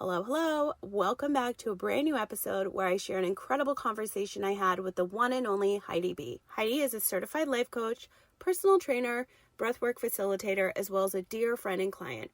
Hello, hello. Welcome back to a brand new episode where I share an incredible conversation I had with the one and only Heidi Bee. Heidi is a certified life coach, personal trainer, breathwork facilitator, as well as a dear friend and client.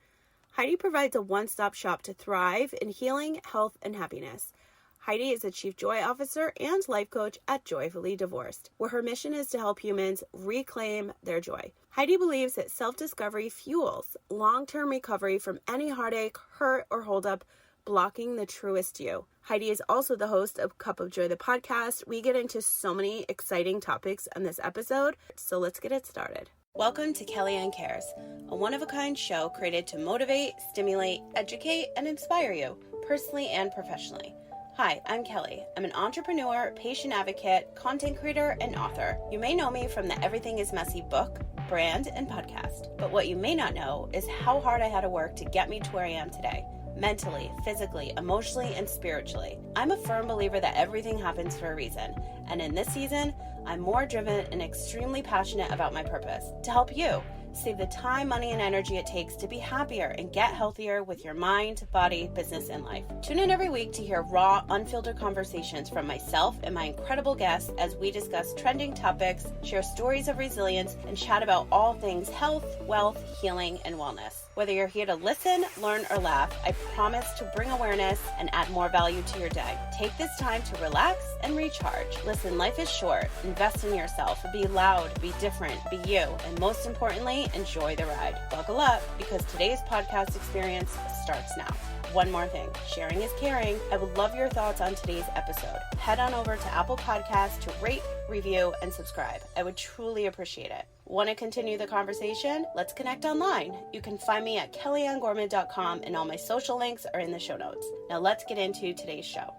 Heidi provides a one-stop shop to thrive in healing, health, and happiness. Heidi is a Chief Joy Officer and life coach at Joyfully Divorced, where her mission is to help humans reclaim their joy. Heidi believes that self-discovery fuels long-term recovery from any heartache, hurt, or holdup, blocking the truest you. Heidi is also the host of Cup of Joy, the podcast. We get into so many exciting topics in this episode, so let's get it started. Welcome to Kellyanne Cares, a one-of-a-kind show created to motivate, stimulate, educate, and inspire you, personally and professionally. Hi, I'm Kelly. I'm an entrepreneur, patient advocate, content creator, and author. You may know me from the Everything is Messy book, brand, and podcast. But what you may not know is how hard I had to work to get me to where I am today. Mentally, physically, emotionally, and spiritually. I'm a firm believer that everything happens for a reason. And in this season, I'm more driven and extremely passionate about my purpose. To help you save the time, money, and energy it takes to be happier and get healthier with your mind, body, business, and life. Tune in every week to hear raw, unfiltered conversations from myself and my incredible guests as we discuss trending topics, share stories of resilience, and chat about all things health, wealth, healing, and wellness. Whether you're here to listen, learn, or laugh, I promise to bring awareness and add more value to your day. Take this time to relax and recharge. Listen, life is short. Invest in yourself. Be loud, be different, be you, and most importantly, enjoy the ride. Buckle up because today's podcast experience starts now. One more thing, sharing is caring. I would love your thoughts on today's episode. Head on over to Apple Podcasts to rate, review, and subscribe. I would truly appreciate it. Want to continue the conversation? Let's connect online. You can find me at kellyanngorman.com and all my social links are in the show notes. Now let's get into today's show.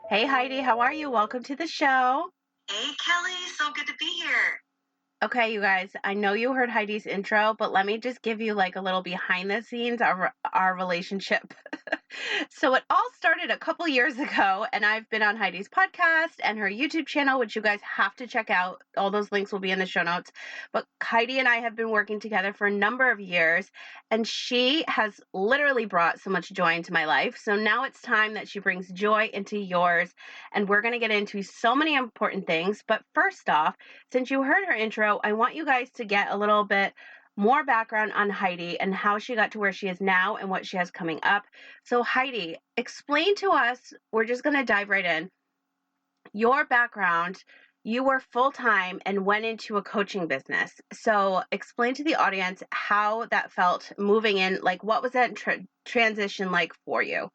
Hey Heidi, how are you? Welcome to the show. Hey Kelly, so good to be here. Okay, you guys, I know you heard Heidi's intro, but let me just give you like a little behind the scenes of our relationship. So it all started a couple years ago, and I've been on Heidi's podcast and her YouTube channel, which you guys have to check out. All those links will be in the show notes. But Heidi and I have been working together for a number of years, and she has literally brought so much joy into my life. So now it's time that she brings joy into yours, and we're going to get into so many important things. But first off, since you heard her intro, I want you guys to get a little bit more background on Heidi and how she got to where she is now and what she has coming up. So Heidi, explain to us, we're just going to dive right in. Your background, you were full-time and went into a coaching business. So explain to the audience how that felt moving in, like what was that transition like for you?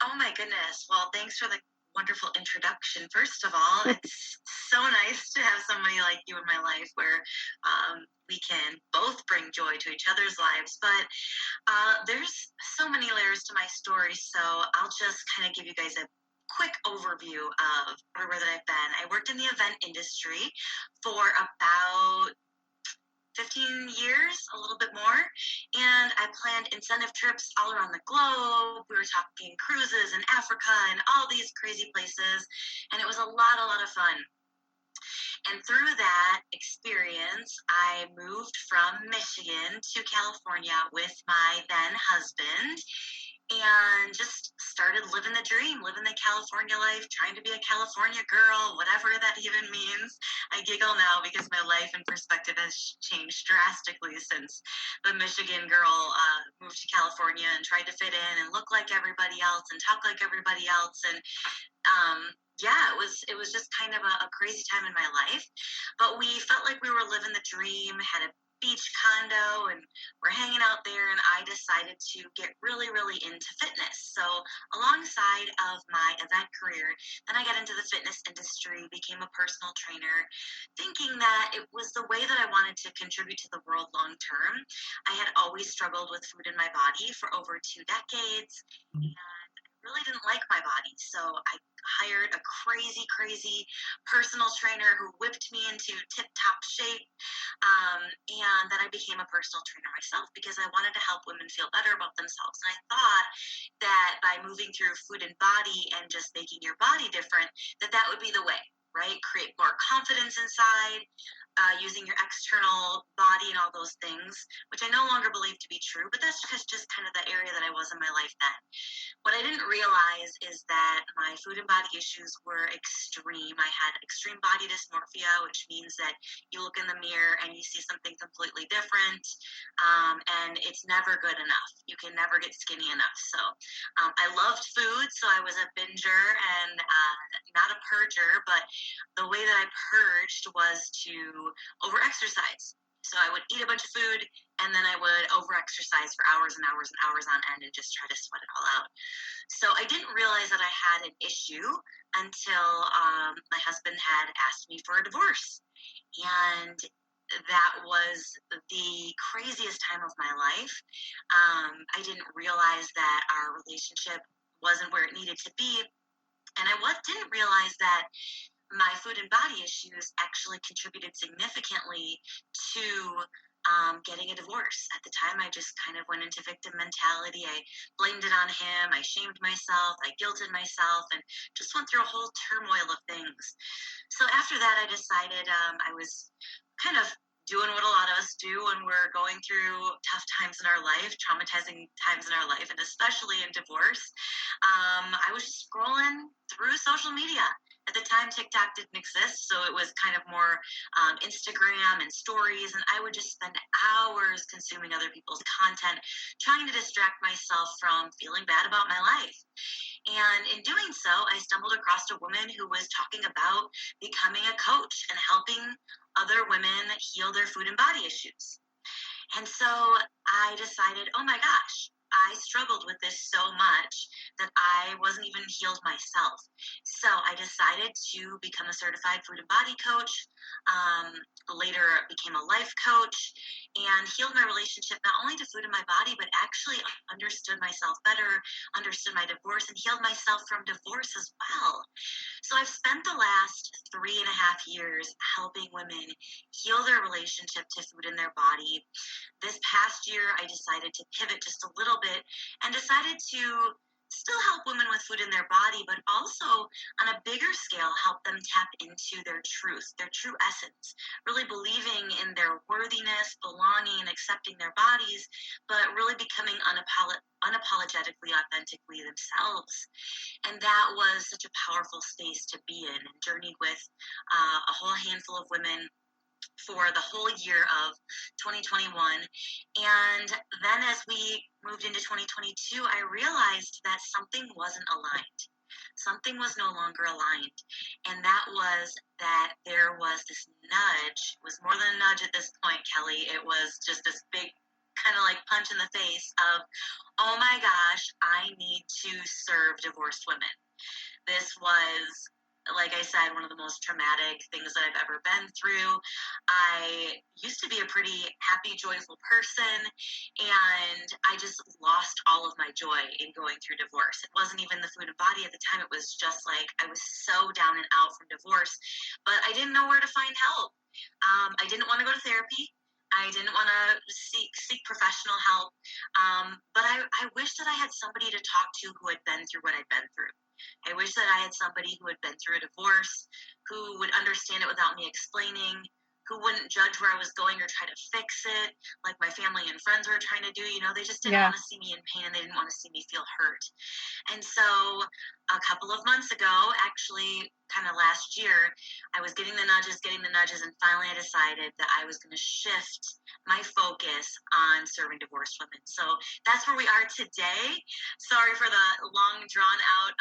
Oh my goodness. Well, thanks for the wonderful introduction. First of all, it's so nice to have somebody like you in my life where we can both bring joy to each other's lives. But there's so many layers to my story, so I'll just kind of give you guys a quick overview of where that I've been. I worked in the event industry for about 15 years, a little bit more, and I planned incentive trips all around the globe. We were talking cruises in Africa and all these crazy places, and it was a lot of fun. And through that experience, I moved from Michigan to California with my then husband and just started living the dream, living the California life, trying to be a California girl, whatever that even means. I giggle now because my life and perspective has changed drastically since the Michigan girl moved to California and tried to fit in and look like everybody else and talk like everybody else. And yeah, it was just kind of a crazy time in my life, but we felt like we were living the dream, had a beach condo, and we're hanging out there, and I decided to get really into fitness. So alongside of my event career, then I got into the fitness industry, became a personal trainer, thinking that it was the way that I wanted to contribute to the world long term. I had always struggled with food in my body for over 2 decades, and really didn't like my body, so I hired a crazy personal trainer who whipped me into tip-top shape, and then I became a personal trainer myself because I wanted to help women feel better about themselves. And I thought that by moving through food and body and just making your body different, that would be the way. right? Create more confidence inside, using your external body and all those things, which I no longer believe to be true, but that's just kind of the area that I was in my life then. What I didn't realize is that my food and body issues were extreme. I had extreme body dysmorphia, which means that you look in the mirror and you see something completely different, and it's never good enough. You can never get skinny enough. So I loved food, so I was a binger and not a purger, but the way that I purged was to over-exercise. So I would eat a bunch of food, and then I would over-exercise for hours and hours and hours on end and just try to sweat it all out. So I didn't realize that I had an issue until my husband had asked me for a divorce. And that was the craziest time of my life. I didn't realize that our relationship wasn't where it needed to be. And I didn't realize that my food and body issues actually contributed significantly to getting a divorce. At the time, I just kind of went into victim mentality. I blamed it on him. I shamed myself. I guilted myself and just went through a whole turmoil of things. So after that, I decided I was kind of doing what a lot of us do when we're going through tough times in our life, traumatizing times in our life, and especially in divorce. I was just scrolling through social media. At the time, TikTok didn't exist, so it was kind of more Instagram and stories, and I would just spend hours consuming other people's content, trying to distract myself from feeling bad about my life. And in doing so, I stumbled across a woman who was talking about becoming a coach and helping other women heal their food and body issues. And so I decided, oh my gosh, I struggled with this so much that I wasn't even healed myself. So I decided to become a certified food and body coach, later became a life coach, and healed my relationship not only to food in my body, but actually understood myself better, understood my divorce, and healed myself from divorce as well. So I've spent the last 3.5 years helping women heal their relationship to food in their body. This past year, I decided to pivot just a little bit and decided to still help women with food in their body, but also on a bigger scale, help them tap into their truth, their true essence, really believing in their worthiness, belonging, and accepting their bodies, but really becoming unapologetically, authentically themselves. And that was such a powerful space to be in, and journeyed with a whole handful of women for the whole year of 2021. And then as we moved into 2022, I realized that something wasn't aligned. Something was no longer aligned. And that was that there was this nudge. It was more than a nudge at this point, Kelly. It was just this big kind of like punch in the face of, oh my gosh, I need to serve divorced women. This was, like I said, one of the most traumatic things that I've ever been through. I used to be a pretty happy, joyful person, and I just lost all of my joy in going through divorce. It wasn't even the food and body at the time. It was just like I was so down and out from divorce, but I didn't know where to find help. I didn't want to go to therapy. I didn't want to seek professional help, but I wish that I had somebody to talk to who had been through what I'd been through. I wish that I had somebody who had been through a divorce, who would understand it without me explaining, who wouldn't judge where I was going or try to fix it, like my family and friends were trying to do. You know, they just didn't want to see me in pain, and they didn't want to see me feel hurt. And so a couple of months ago, actually kind of last year, I was getting the nudges, and finally I decided that I was going to shift my focus on serving divorced women. So that's where we are today. Sorry for the long, drawn-out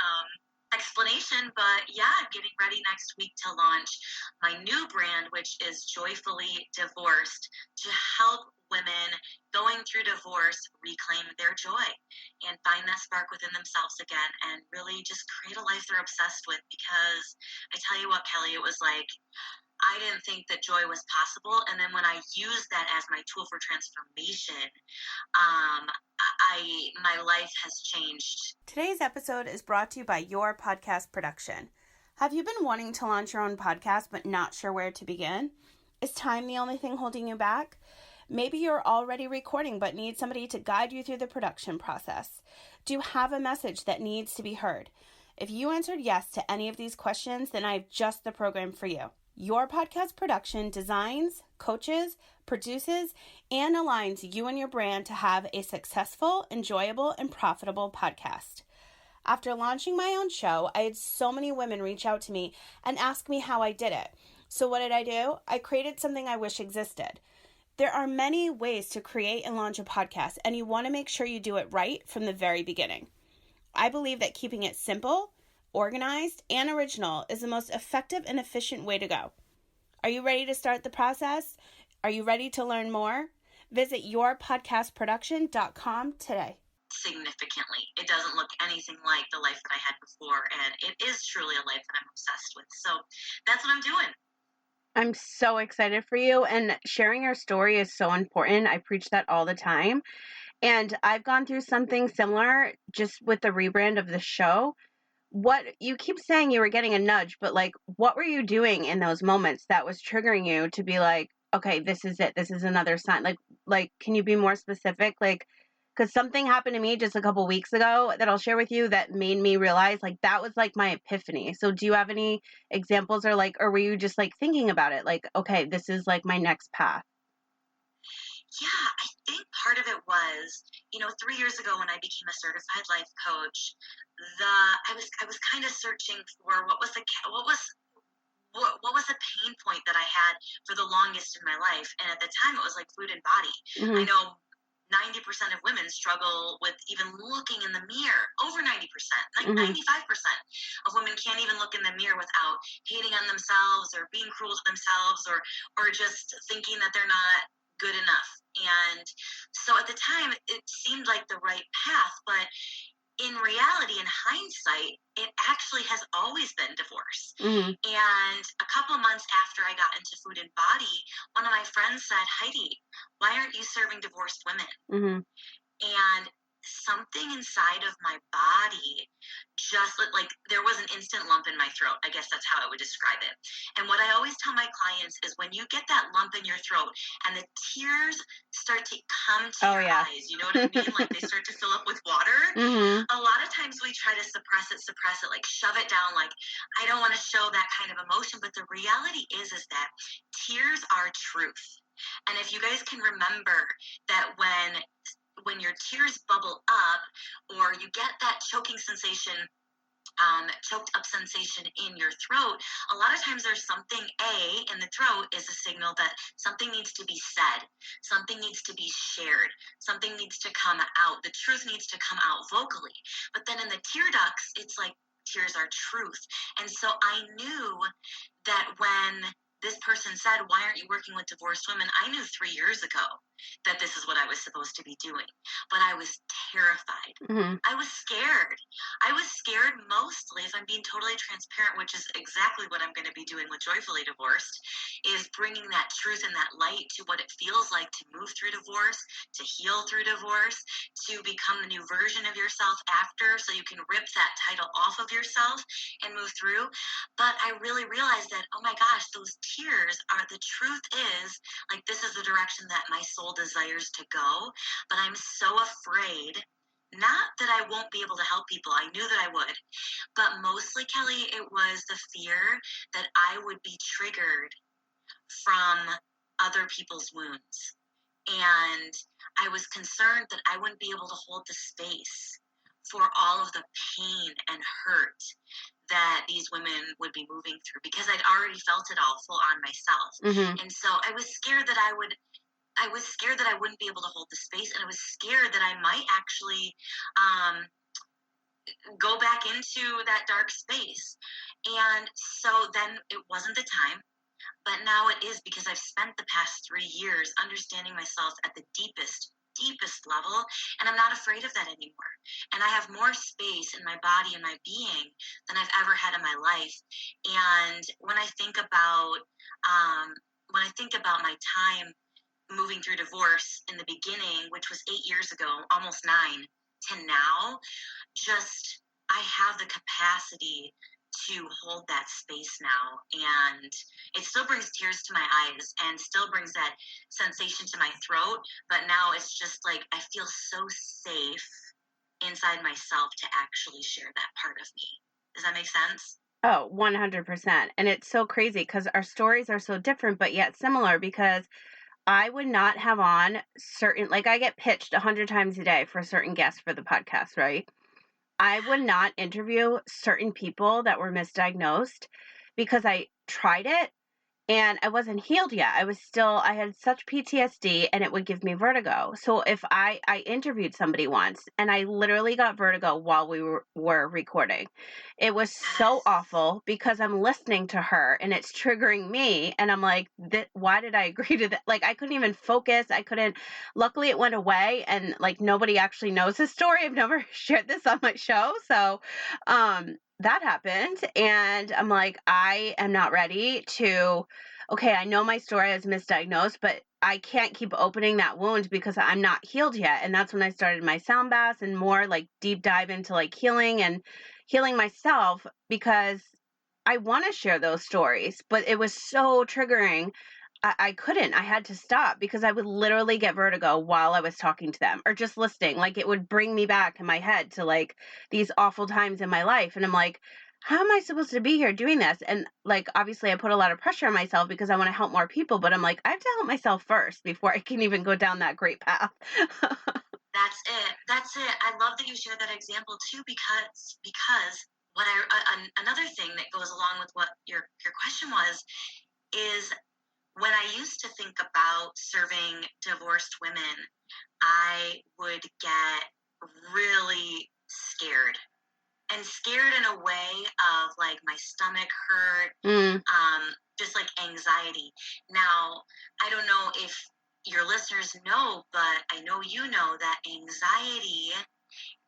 explanation, but yeah, I'm getting ready next week to launch my new brand, which is Joyfully Divorced, to help women going through divorce reclaim their joy and find that spark within themselves again, and really just create a life they're obsessed with. Because I tell you what, Kelly, it was like I didn't think that joy was possible, and then when I used that as my tool for transformation, my life has changed. Today's episode is brought to you by Your Podcast Production. Have you been wanting to launch your own podcast but not sure where to begin? Is time the only thing holding you back? Maybe you're already recording but need somebody to guide you through the production process. Do you have a message that needs to be heard? If you answered yes to any of these questions, then I have just the program for you. Your podcast production designs, coaches, produces, and aligns you and your brand to have a successful, enjoyable, and profitable podcast. After launching my own show, I had so many women reach out to me and ask me how I did it. So what did I do? I created something I wish existed. There are many ways to create and launch a podcast, and you want to make sure you do it right from the very beginning. I believe that keeping it simple, organized, and original is the most effective and efficient way to go. Are you ready to start the process? Are you ready to learn more? Visit yourpodcastproduction.com today. Significantly. It doesn't look anything like the life that I had before, and it is truly a life that I'm obsessed with. So that's what I'm doing. I'm so excited for you, and sharing your story is so important. I preach that all the time. And I've gone through something similar just with the rebrand of the show. What you keep saying you were getting a nudge, but like, what were you doing in those moments that was triggering you to be like, okay, this is it. This is another sign. Like, can you be more specific? Like, because something happened to me just a couple weeks ago that I'll share with you that made me realize like that was like my epiphany. So do you have any examples or were you just like thinking about it? Like, okay, this is like my next path. Yeah, I think part of it was, 3 years ago when I became a certified life coach, I was kind of searching for what was the pain point that I had for the longest in my life, and at the time it was like food and body. Mm-hmm. I know 90% of women struggle with even looking in the mirror. Over 90%, like 95% of women can't even look in the mirror without hating on themselves or being cruel to themselves or just thinking that they're not good enough. And so at the time, it seemed like the right path, but in reality, in hindsight, it actually has always been divorce. Mm-hmm. And a couple months after I got into food and body, one of my friends said, Heidi, why aren't you serving divorced women? Mm-hmm. And something inside of my body just like there was an instant lump in my throat. I guess that's how I would describe it. And what I always tell my clients is when you get that lump in your throat and the tears start to come to your eyes, you know what I mean? Like they start to fill up with water. Mm-hmm. A lot of times we try to suppress it, like shove it down, like I don't want to show that kind of emotion. But the reality is that tears are truth. And if you guys can remember that when your tears bubble up or you get that choking sensation, choked up sensation in your throat, a lot of times there's something in the throat is a signal that something needs to be said, something needs to be shared, something needs to come out, the truth needs to come out vocally. But then in the tear ducts, it's like tears are truth. And so I knew that when this person said, why aren't you working with divorced women? I knew 3 years ago that this is what I was supposed to be doing. But I was terrified. Mm-hmm. I was scared. I was scared mostly, if I'm being totally transparent, which is exactly what I'm going to be doing with Joyfully Divorced, is bringing that truth and that light to what it feels like to move through divorce, to heal through divorce, to become the new version of yourself after, so you can rip that title off of yourself and move through. But I really realized that, oh my gosh, those tears are, the truth is, like, this is the direction that my soul desires to go, but I'm so afraid, not that I won't be able to help people, I knew that I would, but mostly, Kelly, it was the fear that I would be triggered from other people's wounds. And I was concerned that I wouldn't be able to hold the space for all of the pain and hurt that these women would be moving through, because I'd already felt it all full on myself. Mm-hmm. And so I was scared that I wouldn't be able to hold the space, and I was scared that I might actually go back into that dark space. And so then it wasn't the time, but now it is, because I've spent the past 3 years understanding myself at the deepest level, and I'm not afraid of that anymore. And I have more space in my body and my being than I've ever had in my life. And when I think about my time moving through divorce in the beginning, which was 8 years ago, almost 9, to now, just I have the capacity to hold that space now, and it still brings tears to my eyes and still brings that sensation to my throat, but now it's just like I feel so safe inside myself to actually share that part of me. Does that make sense? Oh, 100%. And it's so crazy because our stories are so different, but yet similar because I would not have on certain, like I get pitched 100 times a day for certain guests for the podcast, right? I would not interview certain people that were misdiagnosed because I tried it and I wasn't healed yet. I had such PTSD and it would give me vertigo. So if I interviewed somebody once and I literally got vertigo while we were recording. It was so Yes. awful because I'm listening to her and it's triggering me. And I'm like, why did I agree to that? Like, I couldn't even focus. Luckily it went away and like nobody actually knows this story. I've never shared this on my show. So, that happened and I'm like, I am not ready to, okay, I know my story is misdiagnosed, but I can't keep opening that wound because I'm not healed yet. And that's when I started my sound baths and more like deep dive into like healing and healing myself because I want to share those stories, but it was so triggering. I couldn't. I had to stop because I would literally get vertigo while I was talking to them or just listening. Like it would bring me back in my head to like these awful times in my life. And I'm like, how am I supposed to be here doing this? And like, obviously, I put a lot of pressure on myself because I want to help more people. But I'm like, I have to help myself first before I can even go down that great path. That's it. That's it. I love that you shared that example too, because what another thing that goes along with what your question was is when I used to think about serving divorced women, I would get really scared and scared in a way of like my stomach hurt, Mm, just like anxiety. Now, I don't know if your listeners know, but I know you know that anxiety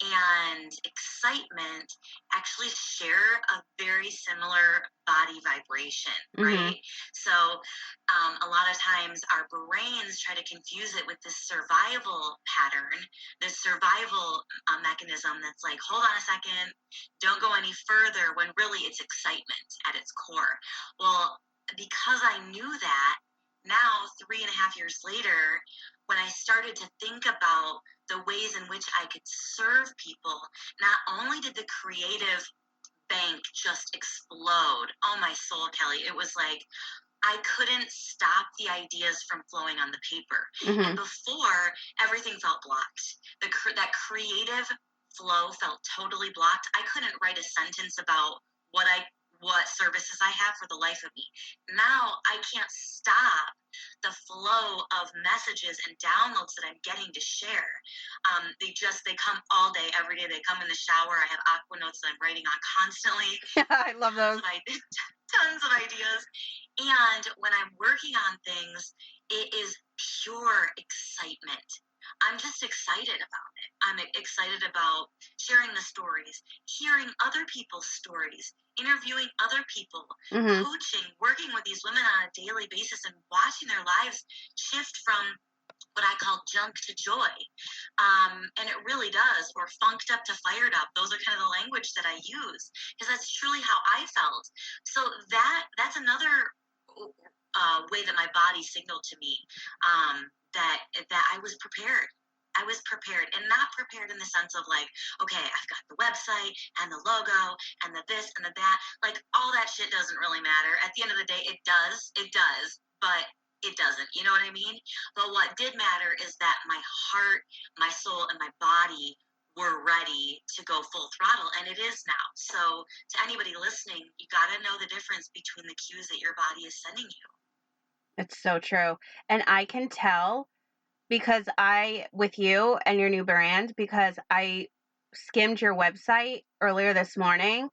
and excitement actually share a very similar body vibration, mm-hmm. right? So, a lot of times our brains try to confuse it with this survival pattern, this survival mechanism that's like, hold on a second, don't go any further, when really it's excitement at its core. Well, because I knew that, now 3.5 years later, when I started to think about the ways in which I could serve people, not only did the creative bank just explode. Oh, my soul, Kelly. It was like I couldn't stop the ideas from flowing on the paper. Mm-hmm. And before, everything felt blocked. That creative flow felt totally blocked. I couldn't write a sentence about what services I have for the life of me. Now I can't stop the flow of messages and downloads that I'm getting to share. They come all day, every day. They come in the shower. I have aqua notes that I'm writing on constantly. I love those. Tons of ideas. And when I'm working on things, it is pure excitement. I'm just excited about it. I'm excited about sharing the stories, hearing other people's stories, interviewing other people, Mm-hmm. coaching, working with these women on a daily basis and watching their lives shift from what I call junk to joy. And it really does, or funked up to fired up. Those are kind of the language that I use because that's truly how I felt. So that's another way that my body signaled to me that I was prepared. I was prepared, and not prepared in the sense of like, okay, I've got the website and the logo and the this and the that. Like all that shit doesn't really matter. At the end of the day, it does, but it doesn't. You know what I mean? But what did matter is that my heart, my soul, and my body were ready to go full throttle, and it is now. So to anybody listening, you got to know the difference between the cues that your body is sending you. It's so true. And I can tell because with you and your new brand, because I skimmed your website earlier this morning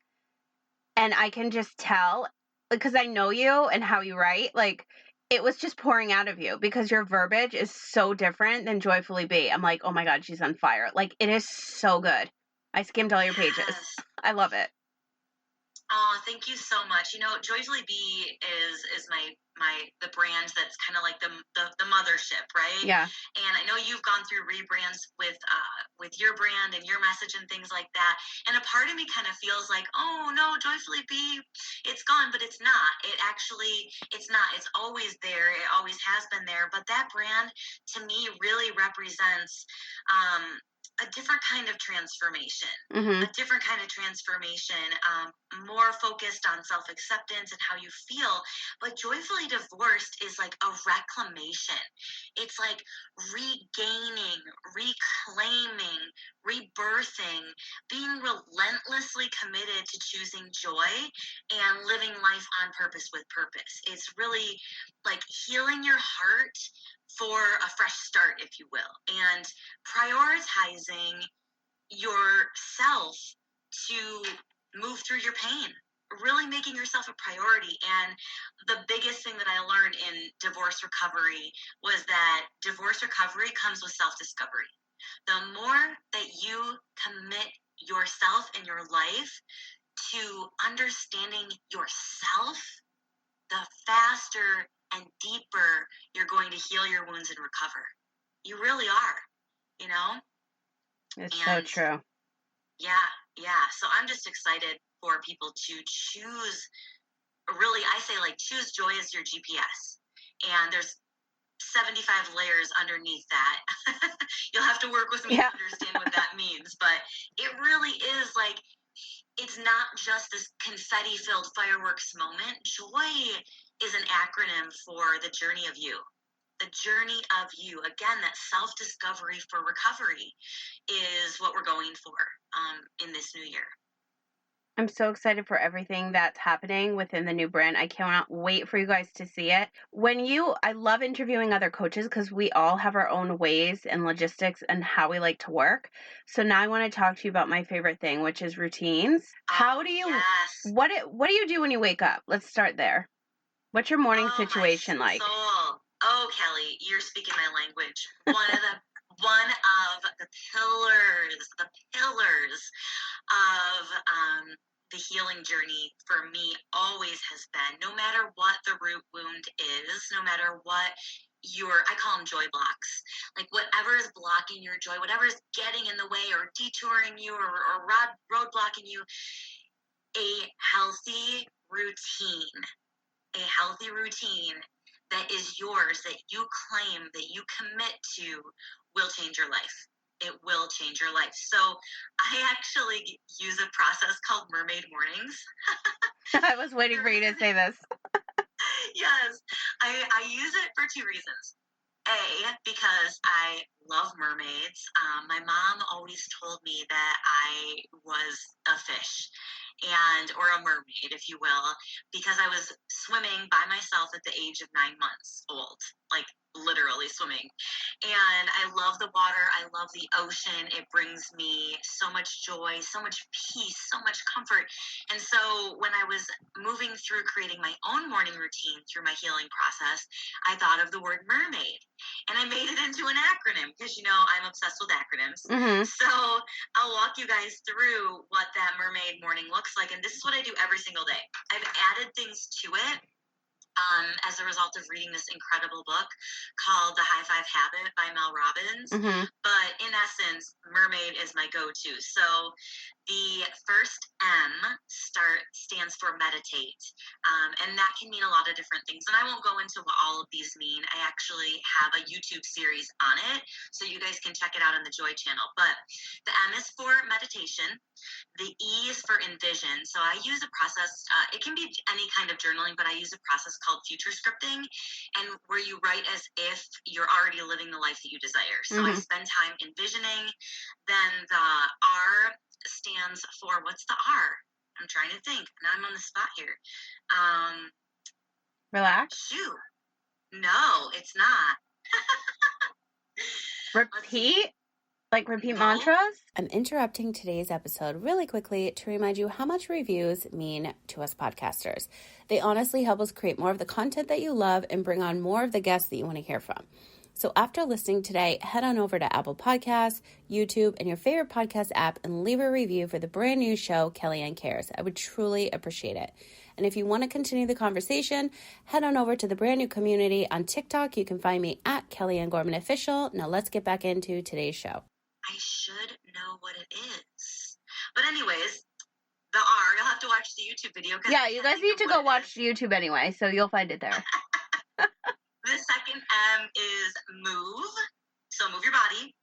and I can just tell because I know you and how you write, like it was just pouring out of you because your verbiage is so different than Joyfully Be. I'm like, oh my God, she's on fire. Like it is so good. I skimmed all your pages. Yes. I love it. Oh, thank you so much. You know, Joyfully Bee is the brand that's kind of like the mothership, right? Yeah. And I know you've gone through rebrands with your brand and your message and things like that. And a part of me kind of feels like, oh no, Joyfully Bee, it's gone, but it's not. It's not. It's always there. It always has been there. But that brand to me really represents a different kind of transformation, Mm-hmm. a different kind of transformation, more focused on self-acceptance and how you feel. But Joyfully Divorced is like a reclamation. It's like regaining, reclaiming, rebirthing, being relentlessly committed to choosing joy and living life on purpose with purpose. It's really like healing your heart for a fresh start, if you will, and prioritizing yourself to move through your pain, really making yourself a priority. And the biggest thing that I learned in divorce recovery was that divorce recovery comes with self-discovery. The more that you commit yourself and your life to understanding yourself, the faster and deeper you're going to heal your wounds and recover. You really are, you know? It's so true. Yeah. So I'm just excited for people to choose, really, I say like choose joy as your GPS. And there's 75 layers underneath that. You'll have to work with me to understand what that means. But it really is like, it's not just this confetti-filled fireworks moment. Joy is an acronym for the journey of you. The journey of you. Again, that self-discovery for recovery is what we're going for in this new year. I'm so excited for everything that's happening within the new brand. I cannot wait for you guys to see it. I love interviewing other coaches because we all have our own ways and logistics and how we like to work. So now I want to talk to you about my favorite thing, which is routines. What do you do when you wake up? Let's start there. What's your morning situation like? Oh, Kelly, you're speaking my language. One of the pillars of the healing journey for me always has been, no matter what the root wound is, no matter what I call them joy blocks, like whatever is blocking your joy, whatever is getting in the way or detouring you or roadblocking you, a healthy routine that is yours, that you claim, that you commit to, will change your life. It will change your life. So I actually use a process called Mermaid Mornings. I was waiting for you to say this. Yes, I use it for two reasons. A, because I love mermaids. My mom always told me that I was a fish, or a mermaid, if you will, because I was swimming by myself at the age of 9 months old, like literally swimming. And I love the water. I love the ocean. It brings me so much joy, so much peace, so much comfort. And so when I was moving through creating my own morning routine through my healing process, I thought of the word mermaid. And I made it into an acronym because, I'm obsessed with acronyms. Mm-hmm. So I'll walk you guys through what that mermaid morning looks like. And this is what I do every single day. I've added things to it as a result of reading this incredible book called The High Five Habit by Mel Robbins. Mm-hmm. But in essence, mermaid is my go-to. So the first M stands for meditate. And that can mean a lot of different things. And I won't go into what all of these mean. I actually have a YouTube series on it, so you guys can check it out on the Joy channel. But the M is for meditation. The E is for envision. So I use a process, it can be any kind of journaling, but I use a process called future scripting, and where you write as if you're already living the life that you desire. So I spend time envisioning. Then the R stands for, what's the R? I'm trying to think. Now I'm on the spot here. Relax? Shoot. No, it's not. Repeat? Like repeat mantras? I'm interrupting today's episode really quickly to remind you how much reviews mean to us podcasters. They honestly help us create more of the content that you love and bring on more of the guests that you want to hear from. So after listening today, head on over to Apple Podcasts, YouTube, and your favorite podcast app and leave a review for the brand new show, Kellyanne Cares. I would truly appreciate it. And if you want to continue the conversation, head on over to the brand new community on TikTok. You can find me at Kellyanne Gorman Official. Now let's get back into today's show. I should know what it is. But anyways, the R, you'll have to watch the YouTube video. Yeah, you guys need to go watch YouTube anyway, so you'll find it there. The second M is move. So move your body.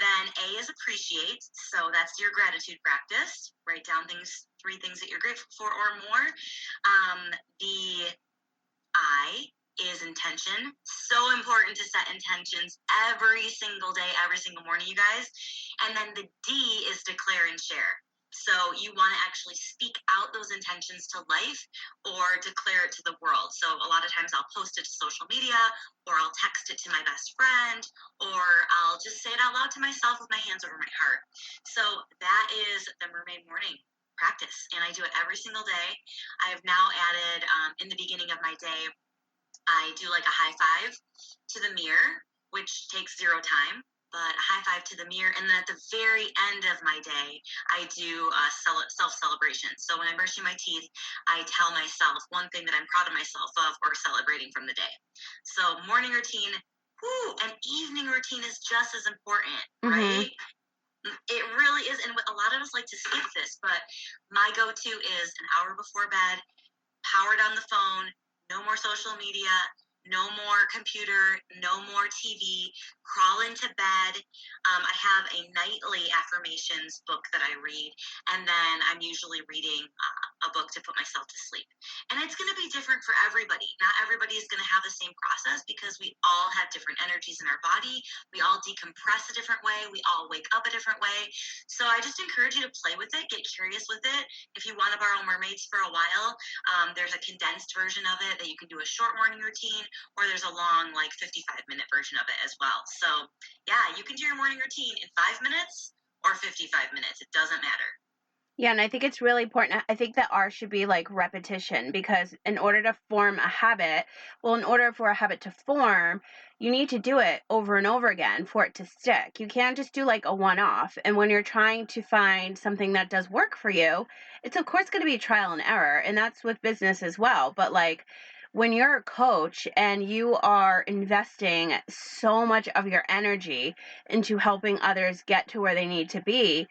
Then A is appreciate. So that's your gratitude practice. Write down 3 things that you're grateful for or more. The I is intention. So important to set intentions every single day, every single morning, you guys. And then the D is declare and share. So you want to actually speak out those intentions to life or declare it to the world. So a lot of times I'll post it to social media, or I'll text it to my best friend, or I'll just say it out loud to myself with my hands over my heart. So that is the Mermaid Morning practice, and I do it every single day. I have now added, in the beginning of my day, I do like a high five to the mirror, which takes 0 time, but a high five to the mirror. And then at the very end of my day, I do a self-celebration. So when I'm brushing my teeth, I tell myself one thing that I'm proud of myself of or celebrating from the day. So morning routine, and evening routine is just as important, right? It really is. And a lot of us like to skip this, but my go-to is an hour before bed, power down the phone, no more social media, no more computer, no more TV, crawl into bed. I have a nightly affirmations book that I read, and then I'm usually reading a book to put myself to sleep. And it's going to be different for everybody. Not everybody is going to have the same process because we all have different energies in our body. We all decompress a different way. We all wake up a different way. So I just encourage you to play with it, get curious with it. If you want to borrow Mermaids for a while, there's a condensed version of it that you can do a short morning routine, or there's a long, like 55-minute version of it as well. So yeah, you can do your morning routine in 5 minutes or 55 minutes. It doesn't matter. Yeah, and I think it's really important. I think that R should be like repetition, because in order to form a habit, in order for a habit to form, you need to do it over and over again for it to stick. You can't just do like a one-off. And when you're trying to find something that does work for you, it's of course going to be trial and error. And that's with business as well. But like when you're a coach and you are investing so much of your energy into helping others get to where they need to be,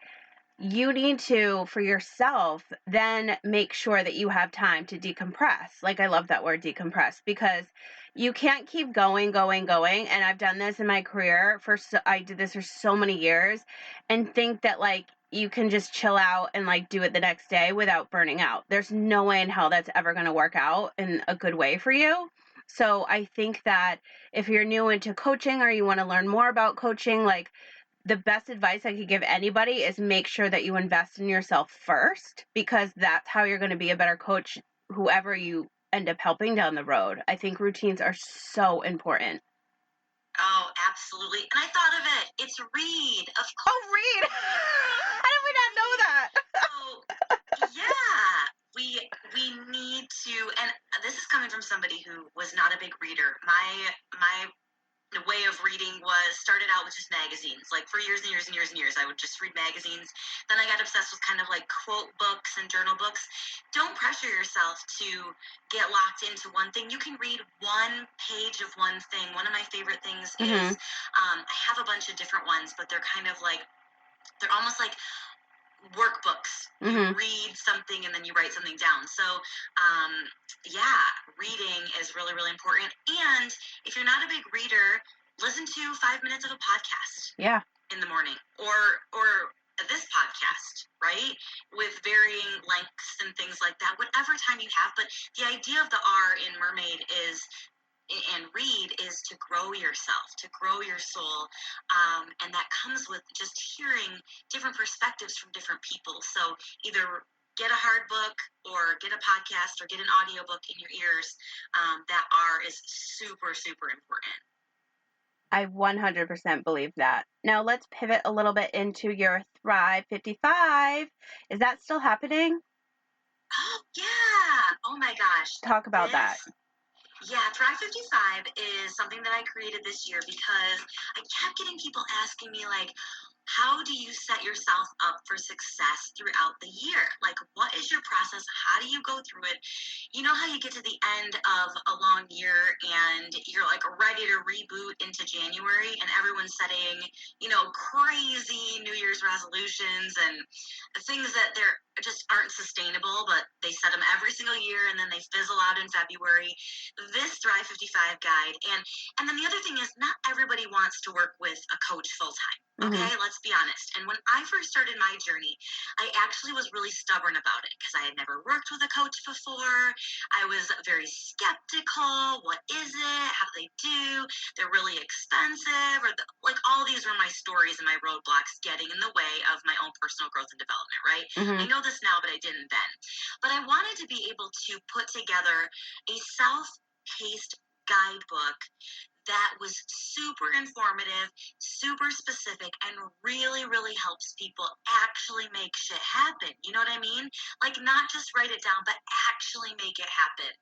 you need to, for yourself, then make sure that you have time to decompress. Like, I love that word, decompress, because you can't keep going. And I've done this in my career I did this for so many years, and think that like you can just chill out and like do it the next day without burning out. There's no way in hell that's ever going to work out in a good way for you. So I think that if you're new into coaching or you want to learn more about coaching, like, the best advice I could give anybody is make sure that you invest in yourself first, because that's how you're going to be a better coach, whoever you end up helping down the road. I think routines are so important. Oh, absolutely. And I thought of it. It's read, of course. Oh, read! How did we not know that? So, yeah, we need to, and this is coming from somebody who was not a big reader. My way of reading started out with just magazines. Like for years and years and years and years, I would just read magazines. Then I got obsessed with kind of like quote books and journal books. Don't pressure yourself to get locked into one thing. You can read one page of one thing. One of my favorite things is, I have a bunch of different ones, but they're kind of like, they're almost like workbooks. You read something and then you write something down. So yeah, reading is really, really important. And if you're not a big reader, listen to 5 minutes of a podcast in the morning, or this podcast, right, with varying lengths and things like that, whatever time you have. But the idea of the R in Mermaid and read is to grow yourself, to grow your soul, and that comes with just hearing different perspectives from different people. So either get a hard book or get a podcast or get an audiobook in your ears. That R is super, super important. I 100% believe that. Now let's pivot a little bit into your Thrive 55. Is that still happening? Oh, yeah. Oh, my gosh. Talk about that. Yeah, Thrive 55 is something that I created this year because I kept getting people asking me, like, how do you set yourself up for success throughout the year? Like, what is your process? How do you go through it? You know how you get to the end of a long year and you're like ready to reboot into January and everyone's setting, crazy New Year's resolutions and things that they're just aren't sustainable, but they set them every single year and then they fizzle out in February. This Thrive 55 guide, and then the other thing is, not everybody wants to work with a coach full time. Okay, let's be honest. And when I first started my journey, I actually was really stubborn about it because I had never worked with a coach before. I was very skeptical. What is it? How do they do? They're really expensive. Like all these were my stories and my roadblocks getting in the way of my own personal growth and development, right? I know this now, but I didn't then. But I wanted to be able to put together a self-paced guidebook that was super informative, super specific, and really, really helps people actually make shit happen. You know what I mean? Like, not just write it down, but actually make it happen.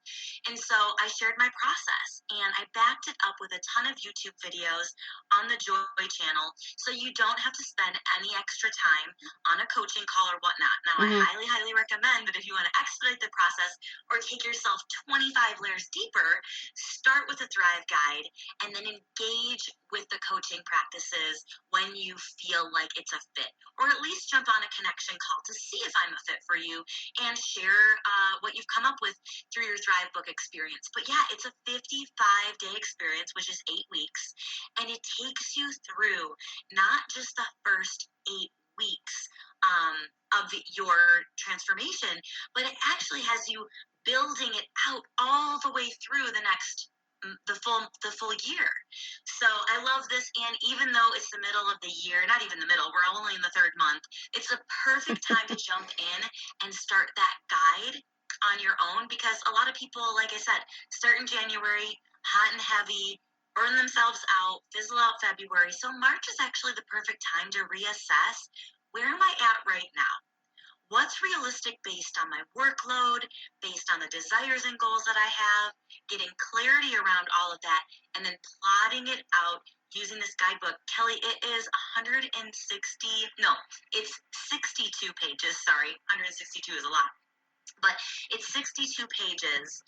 And so I shared my process, and I backed it up with a ton of YouTube videos on the Joy channel, so you don't have to spend any extra time on a coaching call or whatnot. Now, I highly, highly recommend that if you want to expedite the process or take yourself 25 layers deeper, start with a Thrive guide and then engage with the coaching practices when you feel like it's a fit, or at least jump on a connection call to see if I'm a fit for you and share what you've come up with through your Thrive book experience. But yeah, it's a 55-day experience, which is 8 weeks, and it takes you through not just the first 8 weeks of your transformation, but it actually has you building it out all the way through the full year. So I love this, and even though it's the middle of the year, not even the middle, we're only in the 3rd month, it's a perfect time to jump in and start that guide on your own, because a lot of people, like I said, start in January, hot and heavy, burn themselves out, fizzle out February. So March is actually the perfect time to reassess, where am I at right now? What's realistic based on my workload, based on the desires and goals that I have, getting clarity around all of that, and then plotting it out using this guidebook. Kelly, it is it's 62 pages. Sorry, 162 is a lot. But it's 62 pages,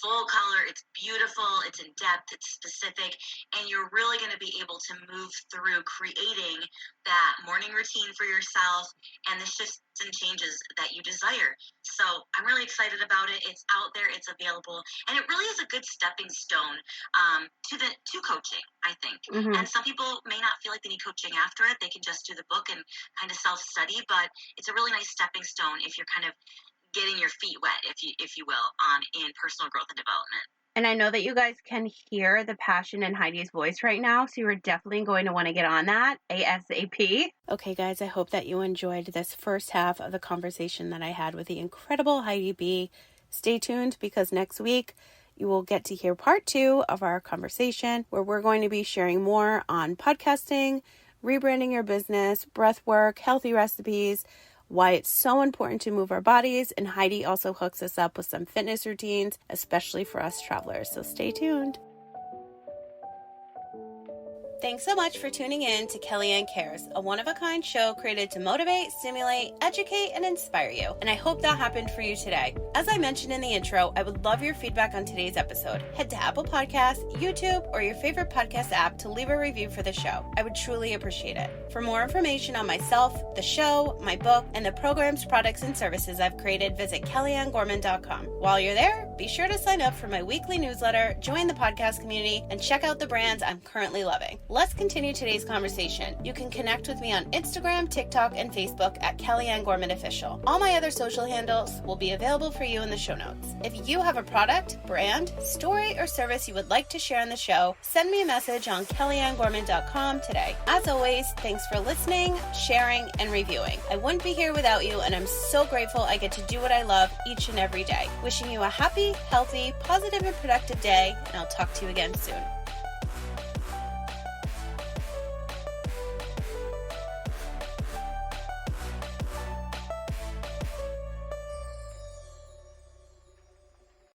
full color, it's beautiful, it's in depth, it's specific, and you're really going to be able to move through creating that morning routine for yourself and the shifts and changes that you desire. So I'm really excited about it. It's out there, it's available, and it really is a good stepping stone to coaching, I think. And some people may not feel like they need coaching after it. They can just do the book and kind of self-study, but it's a really nice stepping stone if you're kind of getting your feet wet, if you will, in personal growth and development. And I know that you guys can hear the passion in Heidi's voice right now, so you're definitely going to want to get on that ASAP. Okay, guys, I hope that you enjoyed this first half of the conversation that I had with the incredible Heidi Bee. Stay tuned, because next week you will get to hear part 2 of our conversation, where we're going to be sharing more on podcasting, rebranding your business, breath work, healthy recipes, why it's so important to move our bodies, and Heidi also hooks us up with some fitness routines, especially for us travelers. So stay tuned. Thanks so much for tuning in to Kellyanne Cares, a one-of-a-kind show created to motivate, stimulate, educate, and inspire you. And I hope that happened for you today. As I mentioned in the intro, I would love your feedback on today's episode. Head to Apple Podcasts, YouTube, or your favorite podcast app to leave a review for the show. I would truly appreciate it. For more information on myself, the show, my book, and the programs, products, and services I've created, visit KellyanneGorman.com. While you're there, be sure to sign up for my weekly newsletter, join the podcast community, and check out the brands I'm currently loving. Let's continue today's conversation. You can connect with me on Instagram, TikTok, and Facebook at Kellyanne Gorman Official. All my other social handles will be available for you in the show notes. If you have a product, brand, story, or service you would like to share on the show, send me a message on KellyanneGorman.com today. As always, thanks for listening, sharing, and reviewing. I wouldn't be here without you, and I'm so grateful I get to do what I love each and every day. Wishing you a happy, healthy, positive, and productive day, and I'll talk to you again soon.